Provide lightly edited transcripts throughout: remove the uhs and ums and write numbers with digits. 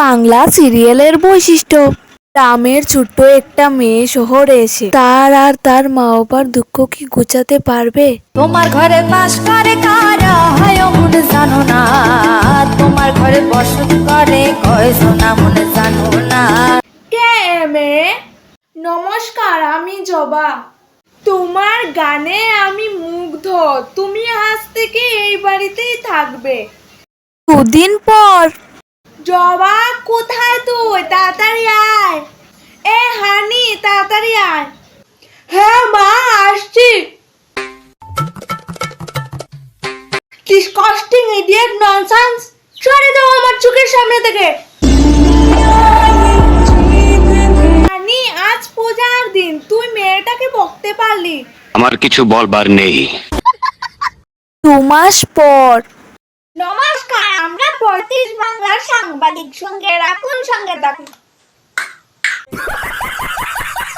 বাংলা সিরিয়ালের বৈশিষ্ট্য। গ্রামের ছোট্ট একটা মেয়ে শহরে এসে তার আর তার মা বাবার দুঃখ কি ঘুচাতে পারবে? তোমার ঘরে বাস করে কারা হয় মনে জানো না, তোমার ঘরে বসত করে কয়জনা মনে জানো না। কে মেয়ে? নমস্কার, আমি জবা। তোমার গানে আমি মুগ্ধ। তুমি আজ থেকে এই বাড়িতেই থাকবে। দুদিন পর। জবা, কোথায় তুই? তাড়াতাড়ি আয়। এ হানি, তাড়াতাড়ি আয়। হ্যাঁ মা, আসছি। ডিসকাস্টিং ইডিয়েট ননসেন্স, সরে যাও আমার চোখের সামনে থেকে। হানি, আজ পূজার দিন, তুই মেয়েটাকে বকতে পারলি? আমার কিছু বলবার নেই। 2 মাস পর। নমস্কার, আমরা ৩৫ বাংলার সাংবাদিক সঙ্গে রাখুন সঙ্গে থাকুন।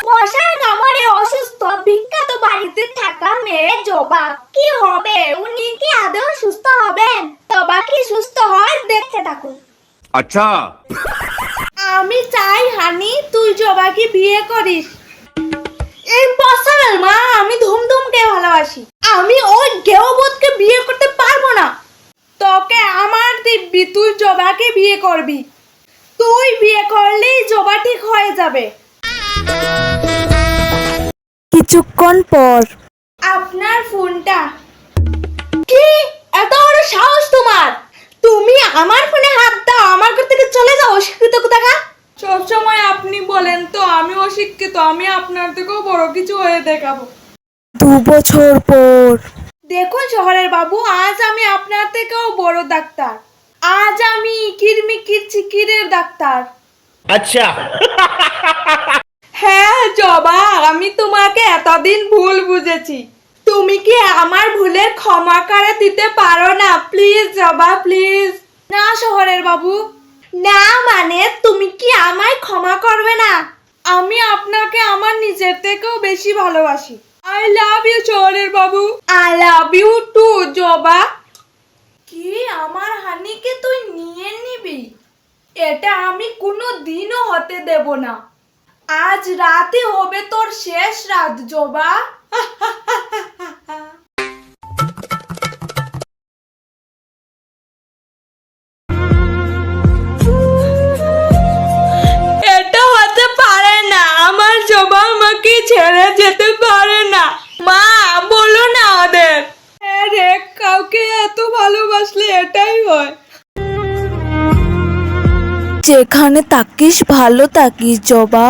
মশার কামড়ে অসুস্থ বিখ্যাত বাড়িতে থাকা মেয়ে জবা কি হবে? উনি কি আদৌ সুস্থ হবেন? জবা কি সুস্থ হয় দেখতে থাকুন। আচ্ছা, আমি চাই হানি তুই জবাকে বিয়ে করিস। ইম্পসিবল মা, আমি ধুমধুমকে ভালোবাসি। আমি ওই গেওবতকে বিয়ে করতে পারবো না। তোকে আমার দিব্যি, তুই জবাকে বিয়ে করবি। তুই বিয়ে করলেই জবা ঠিক হয়ে যাবে। কিছুক্ষণ পর। আপনার ফোনটা। কি এত বড় সাহস তোমার? তুমি আমার ফোনে হাত দাও, আমার ঘর থেকে চলে যাও অশিক্ষিত কোথাকার। সবসময় আপনি বলেন তো আমি অশিক্ষিত। আমি আপনার থেকেও বড় কিছু হয়ে দেখাবো। 2 বছর পর। দেখুন শহরের বাবু, আজ আমি আপনার থেকেও বড় ডাক্তার। আজ আমি কিরমিকির চিকিরের ডাক্তার। আচ্ছা। হ্যাঁ জবা, আমি তোমাকে এতদিন ভুল বুঝেছি। তুমি কি আমার ভুলের ক্ষমা করে দিতে পারো না? প্লিজ জবা, প্লিজ। না শহরের বাবু, না মানে তুমি কি আমায় ক্ষমা করবে না? আমি আপনাকে আমার নিজের থেকেও বেশি ভালোবাসি। আই লাভ ইউ শহরের বাবু। আই লাভ ইউ টু জবা। কি আমার হানিকে তুই নিয়ে নিবি? এটা আমি কোনো দিনও হতে দেব না। আজ রাতে হবে তোর শেষ রাত জবা। এটা হতে পারে না, আমার জবা আমাকে ছেড়ে যেতে পারে না। মা বলো না ওদের। হ্যাঁ রে, কাউকে এত ভালোবাসলে এটাই হয়। যেখানে থাকিস ভালো থাকিস জবা।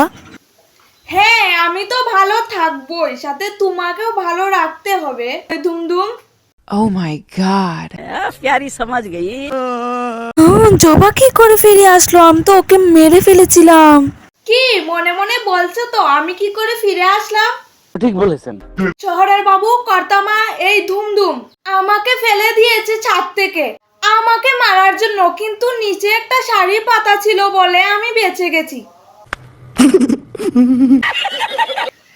হ্যাঁ, আমি তো ভালো থাকবোই, সাথে তোমাকেও ভালো রাখতে হবে। ধুমধুম। Oh my god. জবা কি করে ফিরে আসলো? আমি তো ওকে মেরে ফেলেছিলাম। কি মনে মনে বলছো তো আমি কি করে ফিরে আসলাম? ঠিক বলেছেন। শহরের বাবু কর্তামা এই ধুমধুম আমাকে ফেলে দিয়েছে ছাদ থেকে আমাকে মারার জন্য, কিন্তু নিচে একটা শাড়ি পাতা ছিল বলে আমি বেঁচে গেছি।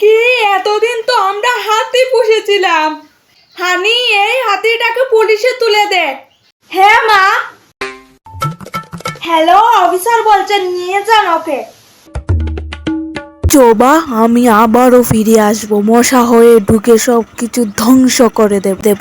কি এতদিন তো আমরা হাতি পুষেছিলাম। হানি, এই হাতিটাকে পুলিশে তুলে দে। হ্যাঁ মা। হ্যালো, অফিসার বলছেন নিয়ে যান ওকে। জবা, আমি আবারও ফিরে আসবো, মশা হয়ে ঢুকে সবকিছু ধ্বংস করে দেব।